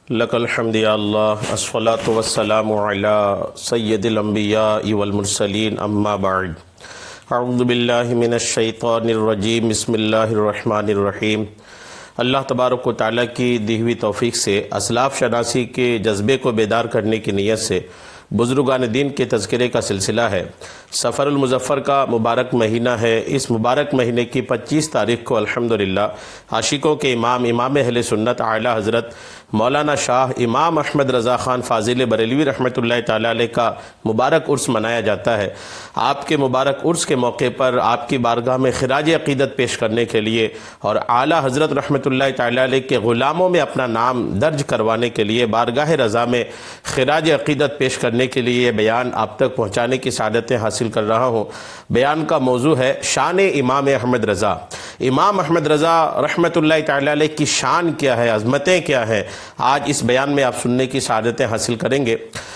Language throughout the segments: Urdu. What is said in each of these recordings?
لک الحمد یا اللہ الصلاۃ والسلام علی سید الانبیاء والمرسلین اما بعد اعوذ باللہ من الشیطان الرجیم بسم اللہ الرحمن الرحیم۔ اللہ تبارک و تعالیٰ کی دی ہوئی توفیق سے اسلاف شناسی کے جذبے کو بیدار کرنے کی نیت سے بزرگان دین کے تذکرے کا سلسلہ ہے۔ سفر المظفر کا مبارک مہینہ ہے۔ اس مبارک مہینے کی 25 تاریخ کو الحمدللہ عاشقوں کے امام اہل سنت اعلیٰ حضرت مولانا شاہ امام احمد رضا خان فاضل بریلوی رحمۃ اللہ تعالیٰ علیہ کا مبارک عرس منایا جاتا ہے۔ آپ کے مبارک عرس کے موقع پر آپ کی بارگاہ میں خراج عقیدت پیش کرنے کے لیے اور اعلیٰ حضرت رحمۃ اللہ تعالیٰ علیہ کے غلاموں میں اپنا نام درج کروانے کے لیے بارگاہ رضا میں خراج عقیدت پیش کرنے کے لیے یہ بیان آپ تک پہنچانے کی سعادتیں حاصل کر رہا ہوں۔ بیان کا موضوع ہے شان امام احمد رضا۔ امام احمد رضا رحمۃ اللہ تعالیٰ علیہ کی شان کیا ہے، عظمتیں کیا ہیں، آج اس بیان میں آپ سننے کی سعادتیں حاصل کریں گے۔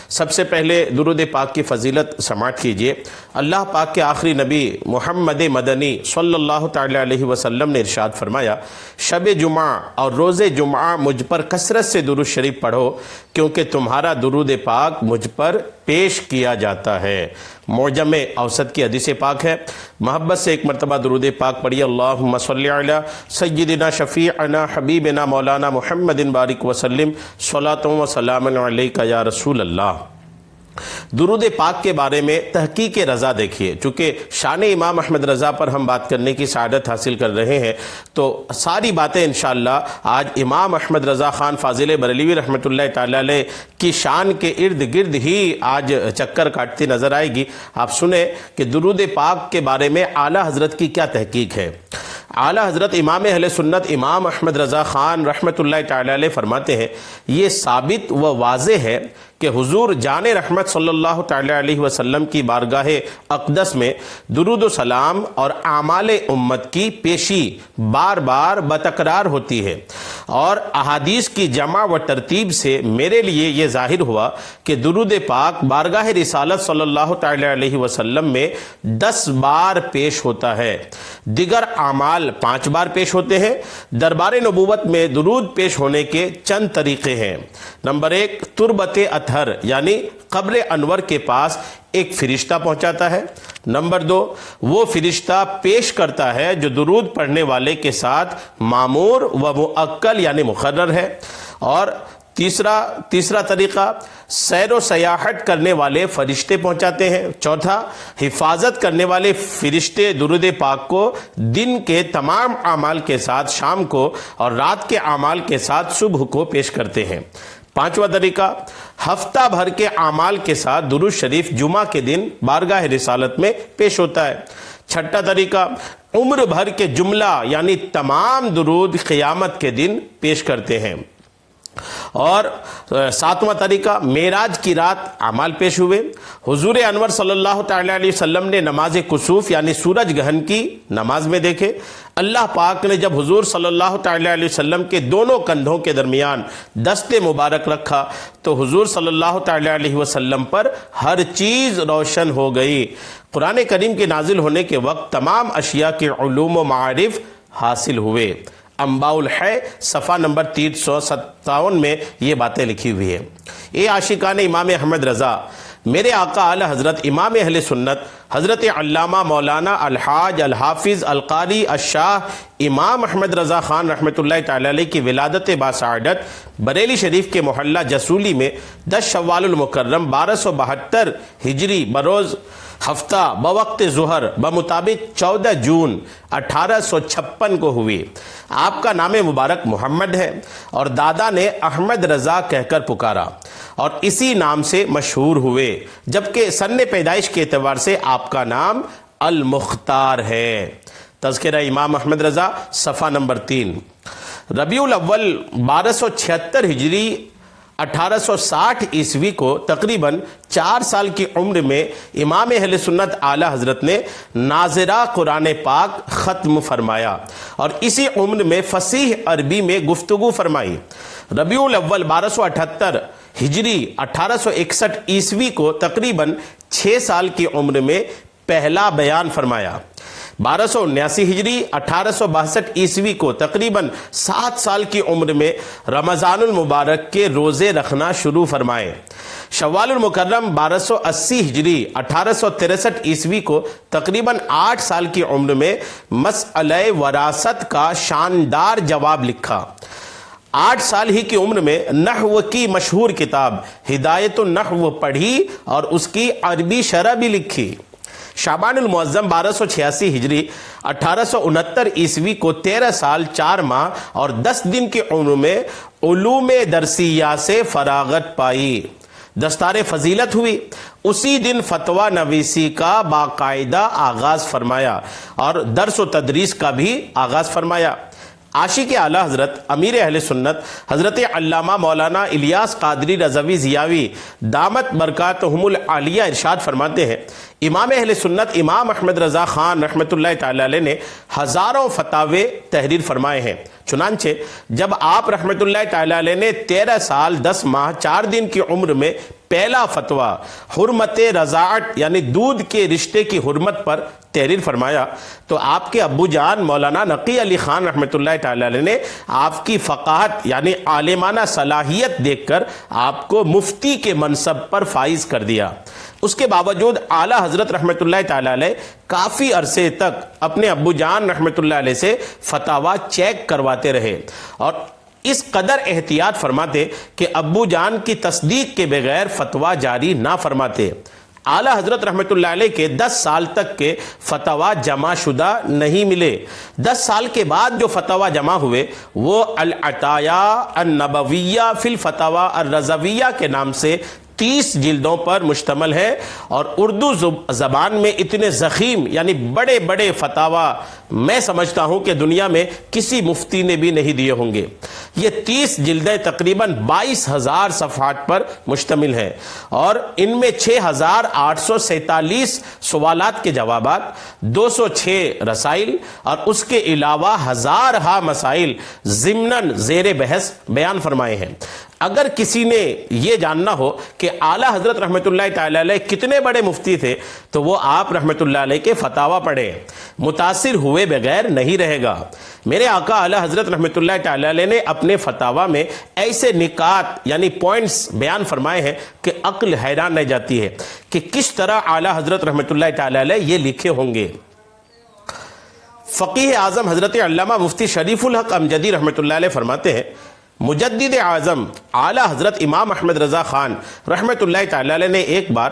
سب سے پہلے درود پاک کی فضیلت سماعت کیجئے۔ اللہ پاک کے آخری نبی محمد مدنی صلی اللہ تعالیٰ علیہ وسلم نے ارشاد فرمایا، شب جمعہ اور روز جمعہ مجھ پر کثرت سے درود شریف پڑھو کیونکہ تمہارا درود پاک مجھ پر پیش کیا جاتا ہے۔ معجم اوسط کی حدیث پاک ہے۔ محبت سے ایک مرتبہ درود پاک پڑھیے، اللہم صلی علی سیدنا شفیعنا حبیبنا مولانا محمد بارک وسلم صلاۃ و سلام علیک یا رسول اللہ۔ درود پاک کے بارے میں تحقیق رضا دیکھیے، چونکہ شان امام احمد رضا پر ہم بات کرنے کی سعادت حاصل کر رہے ہیں تو ساری باتیں انشاءاللہ آج امام احمد رضا خان فاضل بریلوی رحمۃ اللہ تعالیٰ علیہ کی شان کے ارد گرد ہی آج چکر کاٹتی نظر آئے گی۔ آپ سنیں کہ درود پاک کے بارے میں اعلیٰ حضرت کی کیا تحقیق ہے۔ اعلیٰ حضرت امام اہل سنت امام احمد رضا خان رحمۃ اللہ تعالیٰ علیہ فرماتے ہیں، یہ ثابت و واضح ہے کہ حضور جان رحمت صلی اللہ تعالیٰ علیہ وسلم کی بارگاہ اقدس میں درود و سلام اور اعمال امت کی پیشی بار بار بتکرار ہوتی ہے، اور احادیث کی جمع و ترتیب سے میرے لیے یہ ظاہر ہوا کہ درود پاک بارگاہ رسالت صلی اللہ تعالیٰ علیہ وسلم میں 10 بار پیش ہوتا ہے، دیگر اعمال 5 بار پیش ہوتے ہیں۔ دربار نبوت میں درود پیش ہونے کے چند طریقے ہیں۔ نمبر 1، تربت اطہر یعنی قبر انور کے پاس ایک فرشتہ پہنچاتا ہے۔ نمبر 2، وہ فرشتہ پیش کرتا ہے جو درود پڑھنے والے کے ساتھ مامور و مؤکل یعنی مقرر ہے۔ اور تیسرا طریقہ، سیر و سیاحت کرنے والے فرشتے پہنچاتے ہیں۔ چوتھا، حفاظت کرنے والے فرشتے درود پاک کو دن کے تمام اعمال کے ساتھ شام کو اور رات کے اعمال کے ساتھ صبح کو پیش کرتے ہیں۔ پانچواں طریقہ، ہفتہ بھر کے اعمال کے ساتھ درود شریف جمعہ کے دن بارگاہ رسالت میں پیش ہوتا ہے۔ چھٹا طریقہ، عمر بھر کے جملہ یعنی تمام درود قیامت کے دن پیش کرتے ہیں۔ اور 7واں طریقہ، معراج کی رات اعمال پیش ہوئے۔ حضور انور صلی اللہ تعالیٰ علیہ وسلم نے نماز کسوف یعنی سورج گرہن کی نماز میں دیکھے۔ اللہ پاک نے جب حضور صلی اللہ تعالیٰ علیہ وسلم کے دونوں کندھوں کے درمیان دست مبارک رکھا تو حضور صلی اللہ تعالیٰ علیہ وسلم پر ہر چیز روشن ہو گئی۔ قرآن کریم کے نازل ہونے کے وقت تمام اشیاء کے علوم و معارف حاصل ہوئے۔ انباء الحی صفحہ نمبر 357 میں یہ باتیں لکھی ہوئی ہیں۔ اے عاشقان امام احمد رضا، میرے آقا اعلی حضرت امام اہل سنت حضرت علامہ مولانا الحاج الحافظ القاری الشاہ امام احمد رضا خان رحمۃ اللہ تعالیٰ علیہ کی ولادت باسعادت بریلی شریف کے محلہ جسولی میں 10 شوال المکرم 1272 ہجری بروز ہفتہ بوقت ظہر بمطابق 14 جون 1856 کو ہوئی۔ آپ کا نام مبارک محمد ہے اور دادا نے احمد رضا کہہ کر پکارا اور اسی نام سے مشہور ہوئے، جبکہ سن پیدائش کے اعتبار سے آپ کا نام المختار ہے۔ تذکرہ امام احمد رضا صفحہ نمبر 3۔ ربیع الاول 1276 ہجری 1860 عیسوی کو تقریباً 4 سال کی عمر میں امام اہل سنت اعلیٰ حضرت نے ناظرہ قرآن پاک ختم فرمایا اور اسی عمر میں فصیح عربی میں گفتگو فرمائی۔ ربیع الاول 1278 ہجری 1861 عیسوی کو تقریباً 6 سال کی عمر میں پہلا بیان فرمایا۔ 1279 ہجری 1862 عیسوی کو تقریباً 7 سال کی عمر میں رمضان المبارک کے روزے رکھنا شروع فرمائے۔ شوال المکرم 1280 ہجری 1863 عیسوی کو تقریباً 8 سال کی عمر میں مسئلہ وراثت کا شاندار جواب لکھا۔ 8 سال ہی کی عمر میں نحو کی مشہور کتاب ہدایت النحو پڑھی اور اس کی عربی شرح بھی لکھی۔ شعبان المعظم 1286 ہجری 1869 عیسوی کو 13 سال 4 ماہ اور 10 دن کی عمر میں علوم درسیہ سے فراغت پائی، دستار فضیلت ہوئی۔ اسی دن فتویٰ نویسی کا باقاعدہ آغاز فرمایا اور درس و تدریس کا بھی آغاز فرمایا۔ عاشق اعلیٰ حضرت امیر اہل سنت حضرت علامہ مولانا الیاس قادری رضوی ضیاوی دامت برکاتہم العالیہ ارشاد فرماتے ہیں، امام اہل سنت امام احمد رضا خان رحمۃ اللہ تعالی علیہ نے ہزاروں فتاوے تحریر فرمائے ہیں۔ چنانچہ جب آپ رحمۃ اللہ تعالی علیہ نے 13 سال 10 ماہ 4 دن کی عمر میں پہلا فتویٰ حرمت رضاعت یعنی دودھ کے رشتے کی حرمت پر تحریر فرمایا تو آپ کے ابو جان مولانا نقی علی خان رحمۃ اللہ تعالی علیہ نے آپ کی فقاہت یعنی عالمانہ صلاحیت دیکھ کر آپ کو مفتی کے منصب پر فائز کر دیا۔ اس کے باوجود اعلیٰ حضرت رحمۃ اللہ تعالی علیہ کافی عرصے تک اپنے ابو جان رحمۃ اللہ علیہ سے فتاویٰ چیک کرواتے رہے اور اس قدر احتیاط فرماتے کہ ابو جان کی تصدیق کے بغیر فتویٰ جاری نہ فرماتے۔ اعلیٰ حضرت رحمۃ اللہ علیہ کے 10 سال تک کے فتاویٰ جمع شدہ نہیں ملے۔ 10 سال کے بعد جو فتاویٰ جمع ہوئے وہ العطایا النبویہ فی الفتاویٰ الرضویہ کے نام سے 30 جلدوں پر مشتمل ہے اور اردو زبان میں اتنے ضخیم یعنی بڑے بڑے فتاویٰ میں سمجھتا ہوں کہ دنیا میں کسی مفتی نے بھی نہیں دیے ہوں گے۔ یہ 30 جلدیں تقریباً 22,000 صفحات پر مشتمل ہیں اور ان میں 6,847 سوالات کے جوابات، 206 رسائل اور اس کے علاوہ ہزارہا مسائل ضمناً زیر بحث بیان فرمائے ہیں۔ اگر کسی نے یہ جاننا ہو کہ اعلیٰ حضرت رحمۃ اللہ تعالی علیہ کتنے بڑے مفتی تھے تو وہ آپ رحمۃ اللہ علیہ کے فتاویٰ پڑھیں، متاثر ہوئے بغیر نہیں رہے گا۔ میرے آقا اعلیٰ حضرت رحمۃ اللہ تعالی علیہ نے اپنے فتاویٰ میں ایسے نکات یعنی پوائنٹس بیان فرمائے ہیں کہ عقل حیران رہ جاتی ہے کہ کس طرح اعلیٰ حضرت رحمۃ اللہ تعالی علیہ یہ لکھے ہوں گے۔ فقیہ اعظم حضرت علامہ مفتی شریف الحق امجدی رحمۃ اللہ علیہ فرماتے ہیں، مجدد اعظم اعلیٰ حضرت امام احمد رضا خان رحمۃ اللہ تعالی علیہ نے ایک بار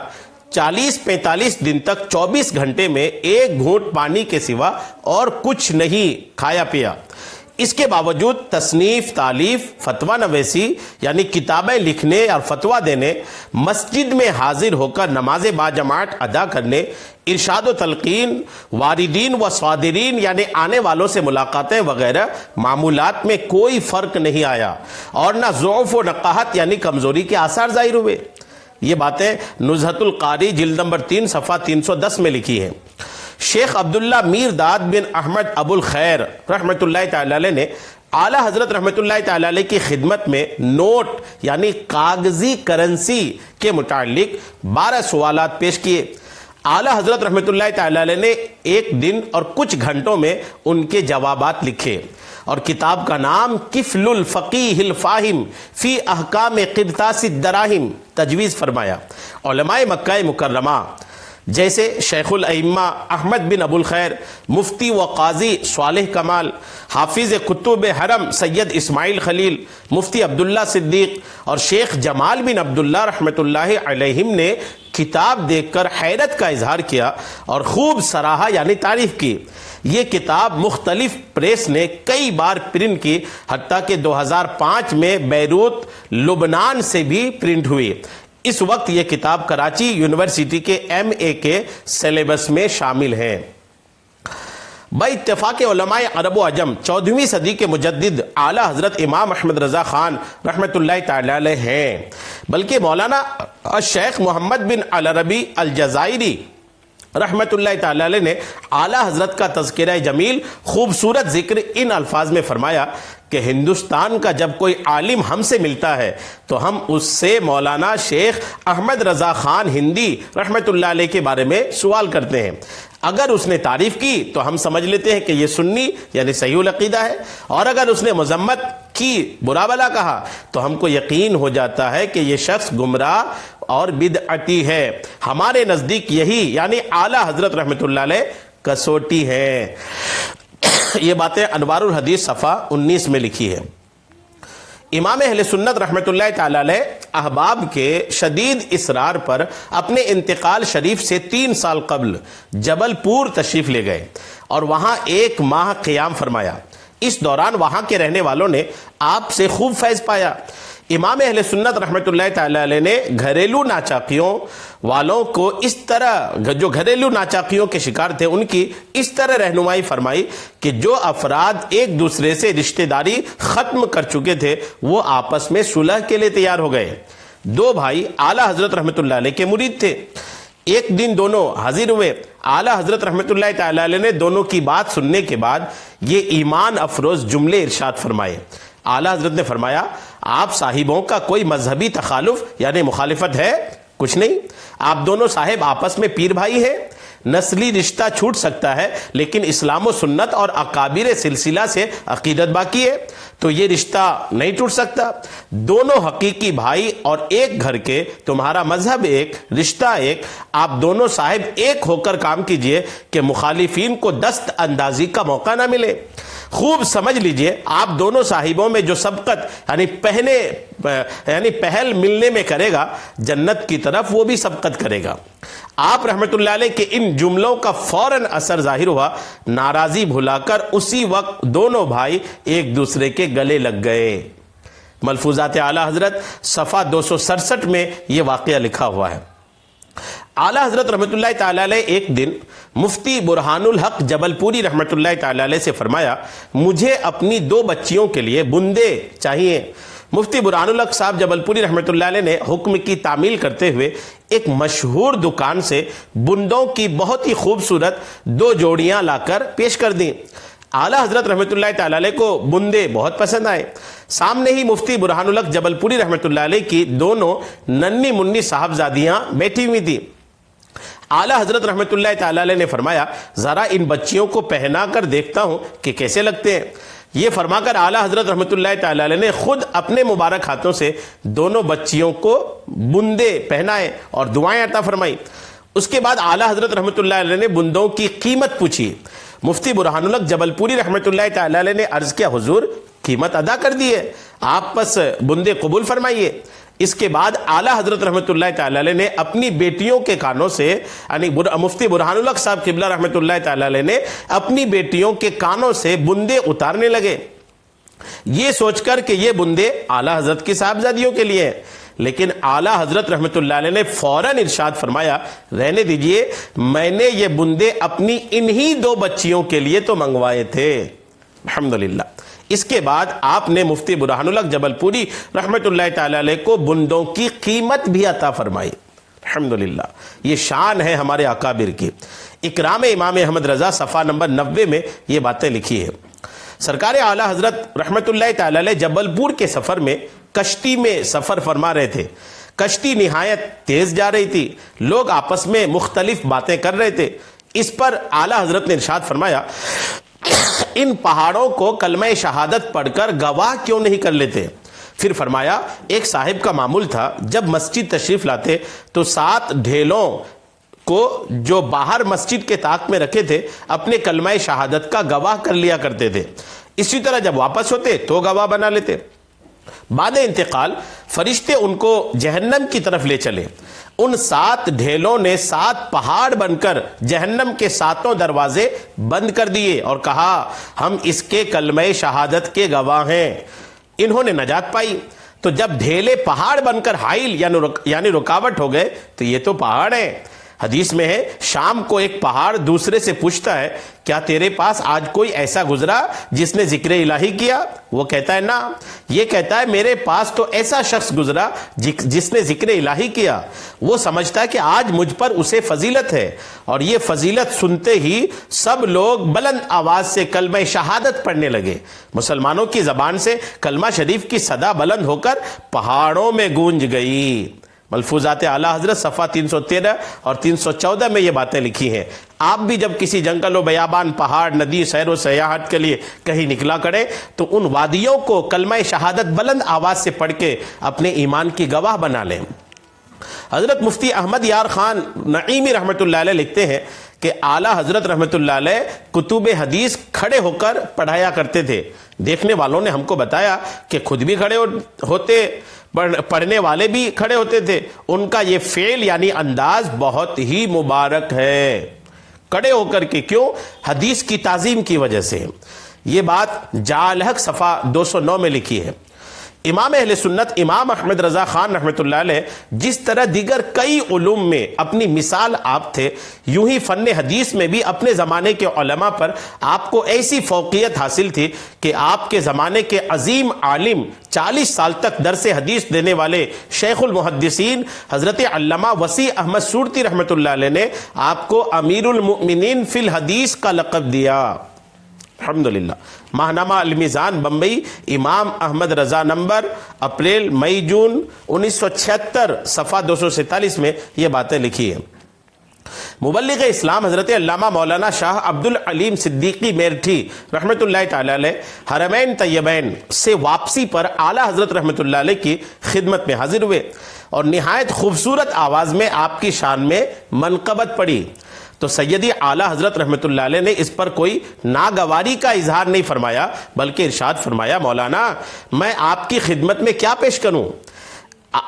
40-45 دن تک 24 گھنٹے میں ایک گھونٹ پانی کے سوا اور کچھ نہیں کھایا پیا۔ اس کے باوجود تصنیف، تالیف، فتویٰ نویسی یعنی کتابیں لکھنے اور فتویٰ دینے، مسجد میں حاضر ہو کر نماز باجماعت ادا کرنے، ارشاد و تلقین، واردین و صادرین یعنی آنے والوں سے ملاقاتیں وغیرہ معمولات میں کوئی فرق نہیں آیا اور نہ ضعف و نقاہت یعنی کمزوری کے آثار ظاہر ہوئے۔ یہ باتیں نزہۃ القاری جلد نمبر 3 صفحہ 310 میں لکھی ہیں۔ شیخ عبداللہ میر داد بن احمد ابو الخیر رحمۃ اللہ تعالی علیہ نے اعلیٰ حضرت رحمۃ اللہ تعالی علیہ کی خدمت میں نوٹ یعنی کاغذی کرنسی کے متعلق 12 سوالات پیش کیے۔ اعلیٰ حضرت رحمۃ اللہ تعالی علیہ نے ایک دن اور کچھ گھنٹوں میں ان کے جوابات لکھے اور کتاب کا نام کفل الفقیہ الفاہم فی احکام قرطاس الدراہم تجویز فرمایا۔ علماء مکہ مکرمہ جیسے شیخ الائمہ احمد بن ابو الخیر، مفتی و قاضی صالح کمال، حافظ کتب حرم سید اسماعیل خلیل، مفتی عبداللہ صدیق اور شیخ جمال بن عبداللہ رحمۃ اللہ علیہم نے کتاب دیکھ کر حیرت کا اظہار کیا اور خوب سراہا یعنی تعریف کی۔ یہ کتاب مختلف پریس نے کئی بار پرنٹ کی، حتیٰ کہ 2005 میں بیروت لبنان سے بھی پرنٹ ہوئی۔ اس وقت یہ کتاب کراچی یونیورسٹی کے MA کے سلیبس میں شامل ہے۔ بھائی اتفاق علماء عرب و عجم 14ویں صدی کے مجدد اعلیٰ حضرت امام احمد رضا خان رحمۃ اللہ تعالی علیہ ہیں، بلکہ مولانا الشیخ محمد بن العربی الجزائری رحمۃ اللہ تعالی علیہ نے اعلیٰ حضرت کا تذکرہ جمیل خوبصورت ذکر ان الفاظ میں فرمایا کہ ہندوستان کا جب کوئی عالم ہم سے ملتا ہے تو ہم اس سے مولانا شیخ احمد رضا خان ہندی رحمۃ اللہ علیہ کے بارے میں سوال کرتے ہیں. اگر اس نے تعریف کی تو ہم سمجھ لیتے ہیں کہ یہ سنی یعنی صحیح العقیدہ ہے، اور اگر اس نے مذمت کی، برا بھلا کہا، تو ہم کو یقین ہو جاتا ہے کہ یہ شخص گمراہ اور بدعتی ہے. ہمارے نزدیک یہی یعنی اعلیٰ حضرت رحمۃ اللہ علیہ کسوٹی ہے. یہ باتیں انوار الحدیث صفحہ 19 میں لکھی ہے. امام اہل سنت رحمۃ اللہ تعالی علیہ احباب کے شدید اصرار پر اپنے انتقال شریف سے 3 سال قبل جبل پور تشریف لے گئے اور وہاں 1 ماہ قیام فرمایا. اس دوران وہاں کے رہنے والوں نے آپ سے خوب فیض پایا. امام اہل سنت رحمۃ اللہ تعالی علیہ نے گھریلو ناچاقیوں والوں کو اس طرح، جو گھریلو ناچاقیوں کے شکار تھے، ان کی اس طرح رہنمائی فرمائی کہ جو افراد ایک دوسرے سے رشتہ داری ختم کر چکے تھے وہ آپس میں صلح کے لیے تیار ہو گئے. 2 بھائی اعلیٰ حضرت رحمۃ اللہ علیہ کے مرید تھے. ایک دن دونوں حاضر ہوئے. اعلیٰ حضرت رحمۃ اللہ تعالی علیہ نے دونوں کی بات سننے کے بعد یہ ایمان افروز جملے ارشاد فرمائے. اعلیٰ حضرت نے فرمایا، آپ صاحبوں کا کوئی مذہبی تخالف یعنی مخالفت ہے؟ کچھ نہیں. آپ دونوں صاحب آپس میں پیر بھائی ہیں. نسلی رشتہ چھوٹ سکتا ہے لیکن اسلام و سنت اور اکابر سلسلہ سے عقیدت باقی ہے، تو یہ رشتہ نہیں ٹوٹ سکتا. دونوں حقیقی بھائی اور ایک گھر کے، تمہارا مذہب ایک، رشتہ ایک. آپ دونوں صاحب ایک ہو کر کام کیجئے کہ مخالفین کو دست اندازی کا موقع نہ ملے. خوب سمجھ لیجئے، آپ دونوں صاحبوں میں جو سبقت یعنی پہل ملنے میں کرے گا، جنت کی طرف وہ بھی سبقت کرے گا. آپ رحمت اللہ علیہ کے ان جملوں کا فوراً اثر ظاہر ہوا. ناراضی بھلا کر اسی وقت دونوں بھائی ایک دوسرے کے گلے لگ گئے. ملفوظات اعلیٰ حضرت صفحہ 267 میں یہ واقعہ لکھا ہوا ہے. اعلیٰ حضرت رحمت اللہ تعالی علیہ ایک دن مفتی برہان الحق جبل پوری رحمت اللہ تعالی علیہ سے فرمایا، مجھے اپنی 2 بچیوں کے لیے بندے چاہیے. مفتی برہان الحق صاحب جبل پوری رحمت اللہ علیہ نے حکم کی تعمیل کرتے ہوئے ایک مشہور دکان سے بندوں کی بہت ہی خوبصورت 2 جوڑیاں لا کر پیش کر دیں. اعلیٰ حضرت رحمت اللہ تعالی علیہ کو بندے بہت پسند آئے. سامنے ہی مفتی برہان الحق جبل پوری رحمت اللہ علیہ کی دونوں ننھی منی صاحبزادیاں بیٹھی ہوئی تھیں. اعلیٰ حضرت رحمت اللہ تعالی علیہ نے فرمایا، ذرا ان بچیوں کو پہنا کر دیکھتا ہوں کہ کیسے لگتے ہیں. یہ فرما کر اعلیٰ حضرت رحمت اللہ تعالی علیہ نے خود اپنے مبارک ہاتھوں سے دونوں بچیوں کو بندے پہنائے اور دعائیں عطا فرمائی. اس کے بعد اعلیٰ حضرت رحمت اللہ علیہ نے بندوں کی قیمت پوچھی. مفتی برہان الحق جبل پوری رحمت اللہ تعالی علیہ نے عرض کیا، حضور قیمت ادا کر دی ہے، آپ بس بندے قبول فرمائیے. اس کے بعد اعلیٰ حضرت رحمت اللہ تعالی علیہ نے اپنی بیٹیوں کے کانوں سے، یعنی مفتی برہان الحق صاحب قبلہ رحمت اللہ تعالی علیہ نے اپنی بیٹیوں کے کانوں سے بندے اتارنے لگے، یہ سوچ کر کہ یہ بندے اعلیٰ حضرت کی صاحبزادیوں کے لیے ہیں. لیکن اعلیٰ حضرت رحمت اللہ علیہ نے فوراً ارشاد فرمایا، رہنے دیجئے، میں نے یہ بندے اپنی انہی 2 بچیوں کے لیے تو منگوائے تھے. الحمدللہ. اس کے بعد آپ نے مفتی برہان الحق جبل پوری رحمت اللہ تعالی علیہ کو بندوں کی قیمت بھی عطا فرمائی. الحمدللہ. یہ شان ہے ہمارے اکابر کی. اکرام امام احمد رضا صفحہ نمبر 90 میں یہ باتیں لکھی ہے. سرکار اعلیٰ حضرت رحمت اللہ تعالی علیہ جبل پور کے سفر میں کشتی میں سفر فرما رہے تھے. کشتی نہایت تیز جا رہی تھی. لوگ آپس میں مختلف باتیں کر رہے تھے. اس پر اعلیٰ حضرت نے ارشاد فرمایا، ان پہاڑوں کو کلمہ شہادت پڑھ کر گواہ کیوں نہیں کر لیتے؟ پھر فرمایا، ایک صاحب کا معمول تھا، جب مسجد تشریف لاتے تو 7 ڈھیلوں کو جو باہر مسجد کے طاق میں رکھے تھے اپنے کلمہ شہادت کا گواہ کر لیا کرتے تھے. اسی طرح جب واپس ہوتے تو گواہ بنا لیتے. بعد انتقال فرشتے ان کو جہنم کی طرف لے چلے. ان 7 ڈھیلوں نے 7 پہاڑ بن کر جہنم کے 7 دروازے بند کر دیے اور کہا، ہم اس کے کلمہ شہادت کے گواہ ہیں. انہوں نے نجات پائی. تو جب ڈھیلے پہاڑ بن کر حائل یعنی رکاوٹ ہو گئے تو یہ تو پہاڑ ہیں. حدیث میں ہے شام کو ایک پہاڑ دوسرے سے پوچھتا ہے کیا تیرے پاس آج کوئی ایسا گزرا جس نے ذکر الہی کیا؟ وہ کہتا ہے نا۔ یہ کہتا ہے میرے پاس تو ایسا شخص گزرا جس نے ذکر الہی کیا۔ وہ سمجھتا ہے کہ آج مجھ پر اسے فضیلت ہے، اور یہ فضیلت سنتے ہی سب لوگ بلند آواز سے کلمہ شہادت پڑھنے لگے۔ مسلمانوں کی زبان سے کلمہ شریف کی صدا بلند ہو کر پہاڑوں میں گونج گئی۔ ملفوظات اعلیٰ حضرت صفحہ 313 اور 314 میں یہ باتیں لکھی ہیں۔ آپ بھی جب کسی جنگل و بیابان، پہاڑ، ندی، سیر و سیاحت کے لیے کہیں نکلا کریں تو ان وادیوں کو کلمہ شہادت بلند آواز سے پڑھ کے اپنے ایمان کی گواہ بنا لیں۔ حضرت مفتی احمد یار خان نعیمی رحمۃ اللہ علیہ لکھتے ہیں کہ اعلیٰ حضرت رحمۃ اللہ علیہ کتب حدیث کھڑے ہو کر پڑھایا کرتے تھے۔ دیکھنے والوں نے ہم کو بتایا کہ خود بھی کھڑے ہوتے، پڑھنے والے بھی کھڑے ہوتے تھے۔ ان کا یہ فعل یعنی انداز بہت ہی مبارک ہے، کھڑے ہو کر کے۔ کیوں؟ حدیث کی تعظیم کی وجہ سے۔ یہ بات جالحق صفحہ 209 میں لکھی ہے۔ امام اہل سنت امام احمد رضا خان رحمۃ اللہ علیہ جس طرح دیگر کئی علوم میں اپنی مثال آپ تھے، یوں ہی فن حدیث میں بھی اپنے زمانے کے علماء پر آپ کو ایسی فوقیت حاصل تھی کہ آپ کے زمانے کے عظیم عالم، 40 سال تک درس حدیث دینے والے شیخ المحدثین حضرت علامہ وسیع احمد سورتی رحمۃ اللہ علیہ نے آپ کو امیر المؤمنین فی الحدیث کا لقب دیا۔ الحمدللہ۔ ماہنامہ المیزان بمبئی، امام Ahmad Raza number, April May جون 1976، صفحہ 247 میں یہ باتیں لکھی ہیں۔ مبلغ اسلام حضرت علامہ مولانا شاہ عبد العلیم صدیقی میرٹھی رحمۃ اللہ تعالی علیہ حرمین طیبین سے واپسی پر اعلیٰ حضرت رحمۃ اللہ علیہ کی خدمت میں حاضر ہوئے اور نہایت خوبصورت آواز میں آپ کی شان میں منقبت پڑھی تو سیدی اعلیٰ حضرت رحمۃ اللہ علیہ نے اس پر کوئی ناگواری کا اظہار نہیں فرمایا، بلکہ ارشاد فرمایا مولانا میں آپ کی خدمت میں کیا پیش کروں؟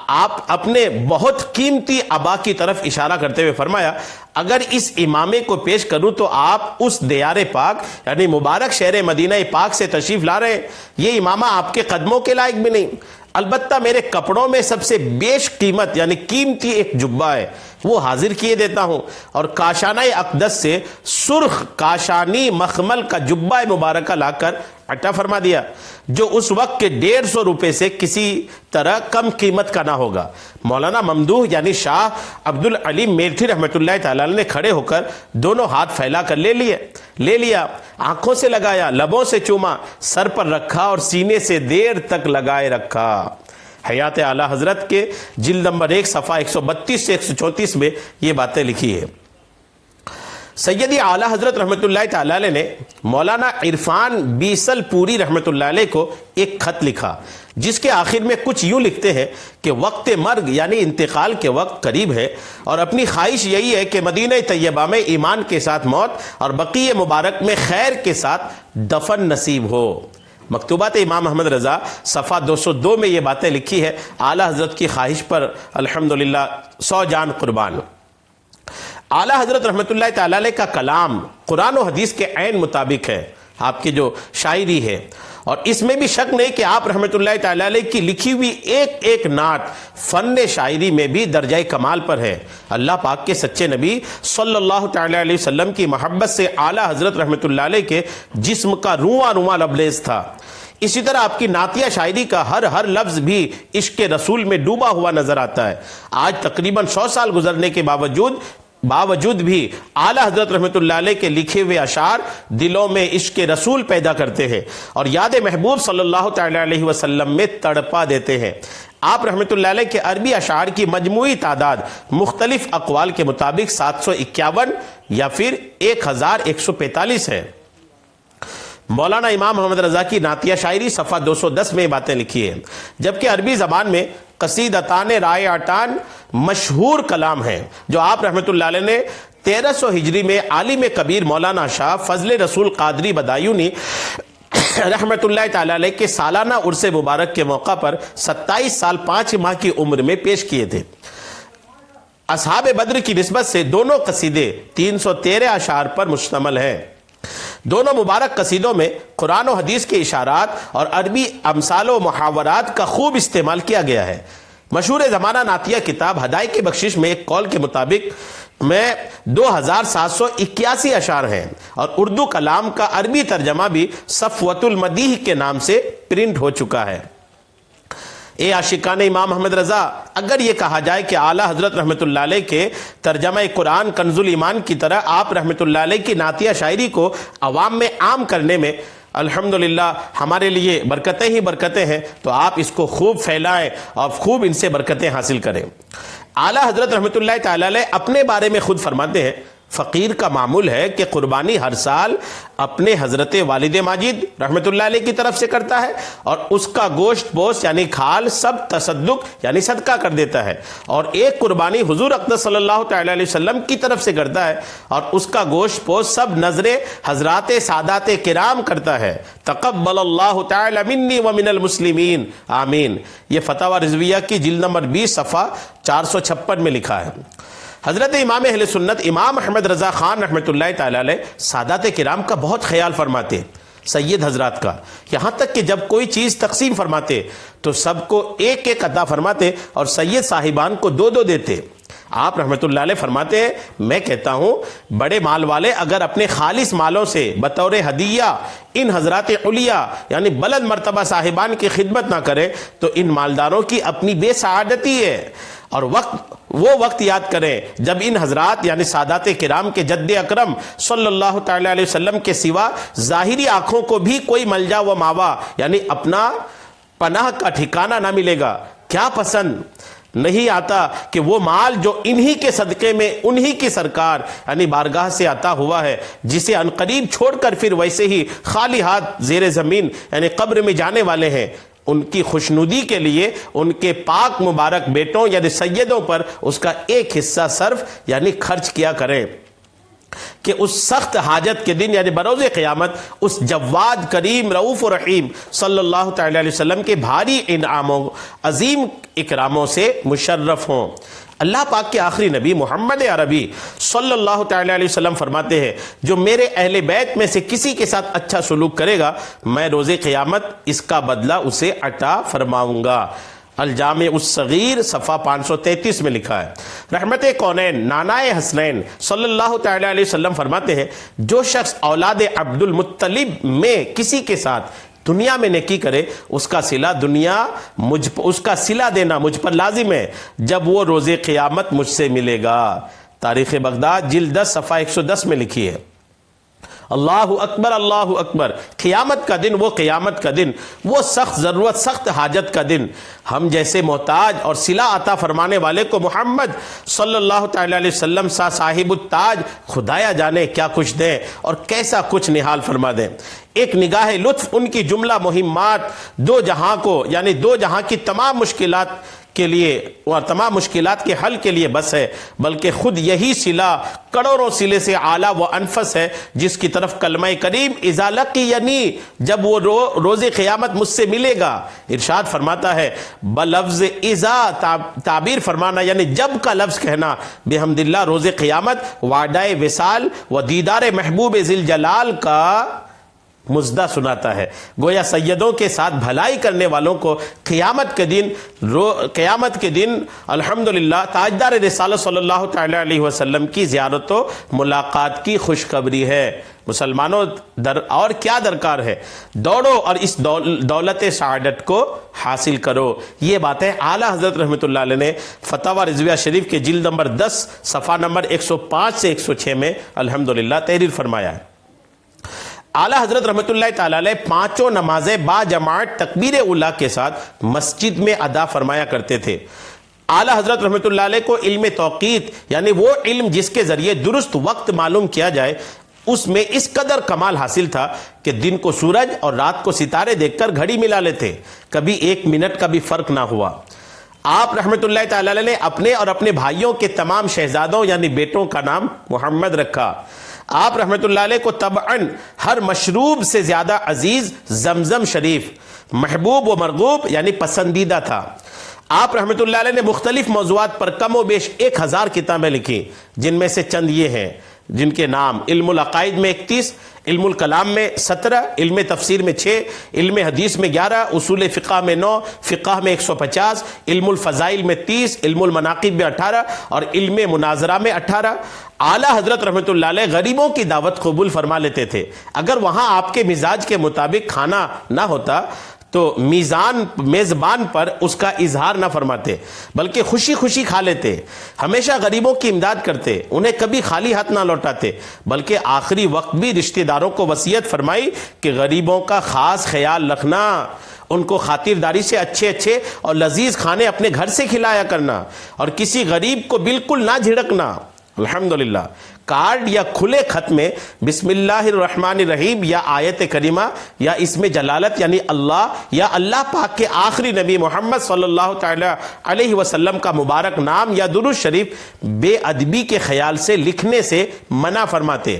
آپ اپنے بہت قیمتی عبا کی طرف اشارہ کرتے ہوئے فرمایا اگر اس امامے کو پیش کروں تو آپ اس دیار پاک یعنی مبارک شہر مدینہ پاک سے تشریف لا رہے ہیں، یہ امامہ آپ کے قدموں کے لائق بھی نہیں، البتہ میرے کپڑوں میں سب سے بیش قیمت یعنی قیمتی ایک جبہ ہے، وہ حاضر کیے دیتا ہوں، اور کاشانہ اقدس سے سرخ کاشانی مخمل کا جبہ مبارکہ لا کر عطا فرما دیا جو اس وقت کے 150 روپے سے کسی طرح کم قیمت کا نہ ہوگا۔ مولانا ممدوح یعنی شاہ عبد العلیم میرٹھی رحمۃ اللہ تعالی نے کھڑے ہو کر دونوں ہاتھ پھیلا کر لے لیا، آنکھوں سے لگایا، لبوں سے چوما، سر پر رکھا اور سینے سے دیر تک لگائے رکھا۔ حیات اعلیٰ حضرت کے جلد نمبر 1 صفحہ 132 سے 134 میں یہ باتیں لکھی ہے۔ سیدی اعلیٰ حضرت رحمۃ اللہ تعالی علیہ نے مولانا عرفان بیسل پوری رحمۃ اللہ علیہ کو ایک خط لکھا جس کے آخر میں کچھ یوں لکھتے ہیں کہ وقت مرگ یعنی انتقال کے وقت قریب ہے اور اپنی خواہش یہی ہے کہ مدینہ طیبہ میں ایمان کے ساتھ موت اور بقیہ مبارک میں خیر کے ساتھ دفن نصیب ہو۔ مکتوبات امام احمد رضا صفحہ 202 میں یہ باتیں لکھی ہے۔ اعلیٰ حضرت کی خواہش پر الحمدللہ 100 جان قربان۔ اعلیٰ حضرت رحمۃ اللہ تعالی علیہ کا کلام قرآن و حدیث کے عین مطابق ہے، آپ کی جو شاعری ہے، اور اس میں بھی شک نہیں کہ آپ رحمۃ اللہ تعالی علیہ کی لکھی ہوئی ایک ایک نعت فن شاعری میں بھی درجہ کمال پر ہے۔ اللہ پاک کے سچے نبی صلی اللہ تعالی علیہ وسلم کی محبت سے اعلیٰ حضرت رحمۃ اللہ علیہ کے جسم کا رواں رواں لبریز تھا۔ اسی طرح آپ کی نعتیہ شاعری کا ہر لفظ بھی عشق رسول میں ڈوبا ہوا نظر آتا ہے۔ آج تقریباً 100 سال گزرنے کے باوجود بھی اعلیٰ حضرت رحمۃ اللہ علیہ کے لکھے ہوئے اشعار دلوں میں عشق رسول پیدا کرتے ہیں اور یاد محبوب صلی اللہ تعالی علیہ وسلم میں تڑپا دیتے ہیں۔ آپ رحمۃ اللہ علیہ کے عربی اشعار کی مجموعی تعداد مختلف اقوال کے مطابق 751 یا پھر 1145 ہے۔ مولانا امام محمد رضا کی نعتیہ شاعری صفحہ 210 میں باتیں لکھی ہیں، جبکہ عربی زبان میں قصیدتان رائعتان مشہور کلام ہیں جو آپ رحمۃ اللہ علیہ نے 1300 ہجری میں عالم کبیر مولانا شاہ فضل رسول قادری بدایونی رحمۃ اللہ تعالی علیہ کے سالانہ عرس مبارک کے موقع پر 27 سال 5 ماہ کی عمر میں پیش کیے تھے۔ اصحاب بدر کی نسبت سے دونوں قصیدے 313 اشعار پر مشتمل ہیں۔ دونوں مبارک قصیدوں میں قرآن و حدیث کے اشارات اور عربی امثال و محاورات کا خوب استعمال کیا گیا ہے۔ مشہور زمانہ نعتیہ کتاب ہدایت کی بخشش میں ایک قول کے مطابق میں 2781 اشعار ہیں، اور اردو کلام کا عربی ترجمہ بھی صفوۃ المدیح کے نام سے پرنٹ ہو چکا ہے۔ اے عاشقان امام احمد رضا، اگر یہ کہا جائے کہ اعلیٰ حضرت رحمۃ اللہ علیہ کے ترجمہ قرآن کنز الایمان کی طرح آپ رحمۃ اللہ علیہ کی نعتیہ شاعری کو عوام میں عام کرنے میں الحمدللہ ہمارے لیے برکتیں ہی برکتیں ہیں، تو آپ اس کو خوب پھیلائیں اور خوب ان سے برکتیں حاصل کریں۔ اعلیٰ حضرت رحمۃ اللہ تعالی علیہ اپنے بارے میں خود فرماتے ہیں، فقیر کا معمول ہے کہ قربانی ہر سال اپنے حضرت والد ماجد رحمۃ اللہ علیہ کی طرف سے کرتا ہے، اور اس کا گوشت پوست یعنی کھال سب تصدق یعنی صدقہ کر دیتا ہے، اور ایک قربانی حضور اقدس صلی اللہ تعالی علیہ وسلم کی طرف سے کرتا ہے، اور اس کا گوشت پوست سب نظر حضرات سادات کرام کرتا ہے۔ تقبل اللہ تعالی منی ومن المسلمین آمین، یہ فتاوی رضویہ کی جلد نمبر 20 صفحہ 456 میں لکھا ہے۔ حضرت امام اہل سنت امام احمد رضا خان رحمۃ اللہ تعالی علیہ سادات کرام کا بہت خیال فرماتے، سید حضرات کا، یہاں تک کہ جب کوئی چیز تقسیم فرماتے تو سب کو ایک ایک عطا فرماتے، اور سید صاحبان کو 2 دیتے۔ آپ رحمۃ اللہ علیہ فرماتے ہیں، میں کہتا ہوں بڑے مال والے اگر اپنے خالص مالوں سے بطور ہدیہ ان حضرات علیہ یعنی بلند مرتبہ صاحبان کی خدمت نہ کرے تو ان مالداروں کی اپنی بے سعادتی ہے، اور وہ وقت یاد کریں جب ان حضرات یعنی سادات کرام کے جد اکرم صلی اللہ تعالی علیہ وسلم کے سوا ظاہری آنکھوں کو بھی کوئی ملجا و ماوا یعنی اپنا پناہ کا ٹھکانہ نہ ملے گا۔ کیا پسند نہیں آتا کہ وہ مال جو انہی کے صدقے میں انہی کی سرکار یعنی بارگاہ سے عطا ہوا ہے، جسے عنقریب چھوڑ کر پھر ویسے ہی خالی ہاتھ زیر زمین یعنی قبر میں جانے والے ہیں، ان کی خوشنودی کے لیے ان کے پاک مبارک بیٹوں یعنی سیدوں پر اس کا ایک حصہ صرف یعنی خرچ کیا کریں، کہ اس سخت حاجت کے دن یعنی بروز قیامت اس جواد کریم رؤوف و رحیم صلی اللہ تعالی علیہ وسلم کے بھاری انعاموں عظیم اکراموں سے مشرف ہوں۔ اللہ پاک کے آخری نبی محمد عربی صلی اللہ تعالی علیہ وسلم فرماتے ہیں، جو میرے اہل بیت میں سے کسی کے ساتھ اچھا سلوک کرے گا میں روز قیامت اس کا بدلہ اسے عطا فرماؤں گا۔ الجامع الصغیر صفحہ 533 میں لکھا ہے۔ رحمت کونین نانائے حسنین صلی اللہ تعالی علیہ وسلم فرماتے ہیں، جو شخص اولاد عبد المطلب میں کسی کے ساتھ دنیا میں نیکی کرے اس کا صلہ دینا مجھ پر لازم ہے جب وہ روز قیامت مجھ سے ملے گا۔ تاریخ بغداد جلد 10 صفحہ 110 میں لکھی ہے۔ اللہ اکبر اللہ اکبر، قیامت کا دن، وہ قیامت کا دن، وہ سخت ضرورت سخت حاجت کا دن، ہم جیسے محتاج اور صلہ عطا فرمانے والے کو محمد صلی اللہ تعالی علیہ وسلم سا صاحب التاج خدایا جانے کیا کچھ دیں اور کیسا کچھ نہال فرما دیں۔ ایک نگاہ لطف ان کی جملہ مہمات دو جہاں کو یعنی دو جہاں کی تمام مشکلات کے لیے اور تمام مشکلات کے حل کے لیے بس ہے، بلکہ خود یہی صلہ کروڑوں صلے سے اعلیٰ و انفس ہے، جس کی طرف کلمہ کریم اذا لقینی جب وہ روز قیامت مجھ سے ملے گا، ارشاد فرماتا ہے بلفظ اذا تعبیر فرمانا یعنی جب کا لفظ کہنا، بحمد اللہ روز قیامت وعدہ وصال و دیدار محبوب ذی الجلال کا مزدہ سناتا ہے۔ گویا سیدوں کے ساتھ بھلائی کرنے والوں کو قیامت کے دن الحمدللہ تاجدار رسالت صلی اللہ تعالی علیہ وسلم کی زیارت و ملاقات کی خوشخبری ہے۔ مسلمانوں اور کیا درکار ہے، دوڑو اور اس دولت سعادت کو حاصل کرو۔ یہ باتیں اعلیٰ حضرت رحمۃ اللہ علیہ نے فتاوی رضویہ شریف کے جلد نمبر 10 صفحہ نمبر 105 سے 106 میں الحمدللہ تحریر فرمایا ہے۔ اعلیٰ حضرت رحمۃ اللہ تعالی علیہ پانچوں نمازیں با جماعت تکبیر اولیٰ کے ساتھ مسجد میں ادا فرمایا کرتے تھے۔ اعلیٰ حضرت رحمۃ اللہ علیہ کو علم توقیت یعنی وہ علم جس کے ذریعے درست وقت معلوم کیا جائے، اس میں اس قدر کمال حاصل تھا کہ دن کو سورج اور رات کو ستارے دیکھ کر گھڑی ملا لیتے، کبھی 1 منٹ کا بھی فرق نہ ہوا۔ آپ رحمۃ اللہ تعالی علیہ نے اپنے اور اپنے بھائیوں کے تمام شہزادوں یعنی بیٹوں کا نام محمد رکھا۔ آپ رحمۃ اللہ علیہ کو طبعاً ہر مشروب سے زیادہ عزیز زمزم شریف محبوب و مرغوب یعنی پسندیدہ تھا۔ آپ رحمۃ اللہ علیہ نے مختلف موضوعات پر کم و بیش 1000 کتابیں لکھی، جن میں سے چند یہ ہیں: جن کے نام علم العقائد میں 31، علم الکلام میں 17، علم تفسیر میں 6، علم حدیث میں 11، اصول فقہ میں 9، فقہ میں 150، علم الفضائل میں 30، علم المناقب میں 18 اور علم مناظرہ میں 18۔ اعلیٰ حضرت رحمۃ اللہ علیہ غریبوں کی دعوت قبول فرما لیتے تھے۔ اگر وہاں آپ کے مزاج کے مطابق کھانا نہ ہوتا تو میزبان پر اس کا اظہار نہ فرماتے، بلکہ خوشی خوشی کھا لیتے۔ ہمیشہ غریبوں کی امداد کرتے، انہیں کبھی خالی ہاتھ نہ لوٹاتے، بلکہ آخری وقت بھی رشتہ داروں کو وصیت فرمائی کہ غریبوں کا خاص خیال رکھنا، ان کو خاطرداری سے اچھے اچھے اور لذیذ کھانے اپنے گھر سے کھلایا کرنا، اور کسی غریب کو بالکل نہ جھڑکنا۔ الحمدللہ کارڈ یا کھلے خط میں بسم اللہ الرحمن الرحیم یا آیت کریمہ یا اسم جلالت یعنی اللہ یا اللہ پاک کے آخری نبی محمد صلی اللہ تعالی علیہ وسلم کا مبارک نام یا درود شریف بے ادبی کے خیال سے لکھنے سے منع فرماتے۔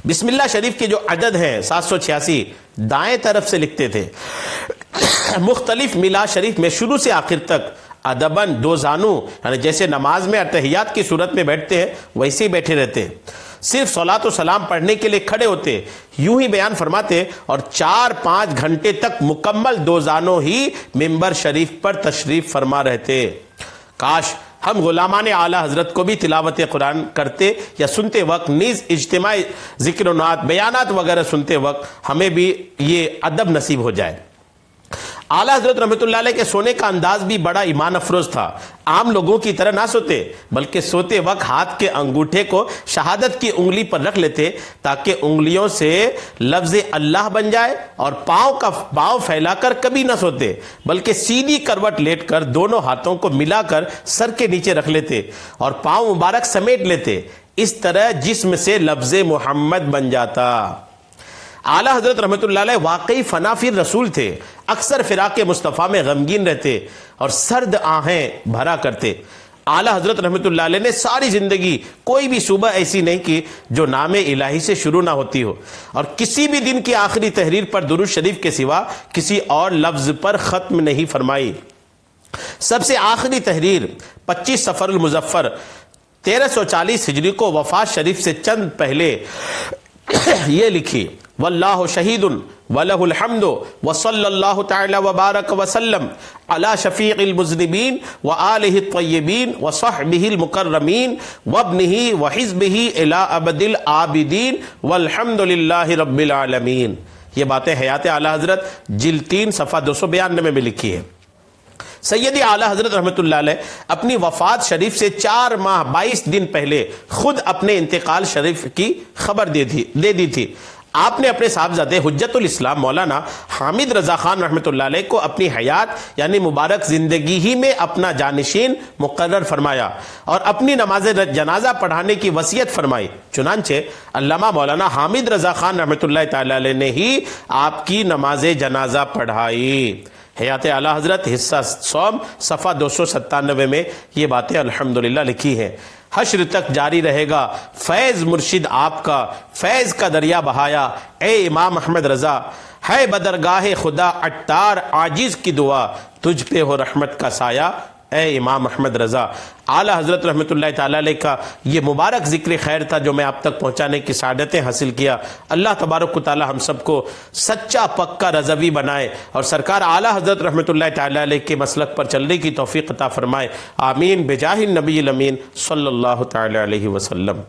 بسم اللہ شریف کے جو عدد ہیں 786 دائیں طرف سے لکھتے تھے۔ مختلف میلاد شریف میں شروع سے آخر تک ادباً 2 زانو یعنی جیسے نماز میں اتحیات کی صورت میں بیٹھتے ہیں ویسے ہی بیٹھے رہتے، صرف صلاۃ و سلام پڑھنے کے لیے کھڑے ہوتے، یوں ہی بیان فرماتے، اور 4-5 گھنٹے تک مکمل 2 زانو ہی ممبر شریف پر تشریف فرما رہتے۔ کاش ہم غلامان اعلیٰ حضرت کو بھی تلاوت قرآن کرتے یا سنتے وقت نیز اجتماعی ذکر و نعت بیانات وغیرہ سنتے وقت ہمیں بھی یہ ادب نصیب ہو جائے۔ اعلیٰ حضرت رحمۃ اللہ علیہ کے سونے کا انداز بھی بڑا ایمان افروز تھا۔ عام لوگوں کی طرح نہ سوتے، بلکہ سوتے وقت ہاتھ کے انگوٹھے کو شہادت کی انگلی پر رکھ لیتے تاکہ انگلیوں سے لفظ اللہ بن جائے، اور پاؤں پھیلا کر کبھی نہ سوتے، بلکہ سیدھی کروٹ لیٹ کر دونوں ہاتھوں کو ملا کر سر کے نیچے رکھ لیتے اور پاؤں مبارک سمیٹ لیتے۔ اس طرح جسم سے لفظ محمد بن جاتا۔ اعلیٰ حضرت رحمۃ اللہ علیہ واقعی فنافر رسول تھے، اکثر فراق مصطفیٰ میں غمگین رہتے اور سرد آہیں بھرا کرتے۔ اعلیٰ حضرت رحمۃ اللہ علیہ نے ساری زندگی کوئی بھی صبح ایسی نہیں کی جو نام الہی سے شروع نہ ہوتی ہو، اور کسی بھی دن کی آخری تحریر پر درود شریف کے سوا کسی اور لفظ پر ختم نہیں فرمائی۔ سب سے آخری تحریر 25 صفر المظفر 1340 ہجری کو وفات شریف سے چند پہلے یہ لکھی: واللہ شہید وَلَهُ الْحَمْدُ وَصَلَّى اللَّهُ تَعَالَى وَبَارَكَ وَسَلَّمَ عَلَى شَفِيعِ الْمُذْنِبِينَ وَآلِهِ الطَّيِّبِينَ وَصَحْبِهِ الْمُكَرَّمِينَ وَابْنِهِ وَحِزْبِهِ إِلَىٰ أَبَدِ الْعَابِدِينَ وَالْحَمْدُ لِلَّهِ رَبِّ الْعَالَمِينَ۔ یہ باتیں حیات اعلیٰ حضرت جلد 3 صفحہ 292 میں لکھی ہے۔ سیدی اعلیٰ حضرت رحمۃ اللہ علیہ اپنی وفات شریف سے 4 ماہ 22 دن پہلے خود اپنے انتقال شریف کی خبر دے دی تھی۔ آپ نے اپنے صاحبزادے حجت الاسلام مولانا حامد رضا خان رحمۃ اللہ علیہ کو اپنی حیات یعنی مبارک زندگی ہی میں اپنا جانشین مقرر فرمایا اور اپنی نماز جنازہ پڑھانے کی وصیت فرمائی۔ چنانچہ علامہ مولانا حامد رضا خان رحمۃ اللہ تعالی علیہ نے ہی آپ کی نماز جنازہ پڑھائی۔ حیات اعلیٰ حضرت حصہ سوم صفحہ 297 میں یہ باتیں الحمدللہ لکھی ہیں۔ حشر تک جاری رہے گا فیض مرشد آپ کا، فیض کا دریا بہایا اے امام احمد رضا، ہے بدرگاہ خدا عطار عاجز کی دعا، تجھ پہ ہو رحمت کا سایہ اے امام احمد رضا۔ اعلیٰ حضرت رحمۃ اللہ تعالیٰ علیہ کا یہ مبارک ذکر خیر تھا جو میں آپ تک پہنچانے کی سعادتیں حاصل کیا۔ اللہ تبارک و تعالیٰ ہم سب کو سچا پکا رضوی بنائے اور سرکار اعلیٰ حضرت رحمۃ اللہ تعالیٰ علیہ کے مسلک پر چلنے کی توفیق عطا فرمائے۔ آمین بجاہ النبی الامین صلی اللہ تعالیٰ علیہ وسلم۔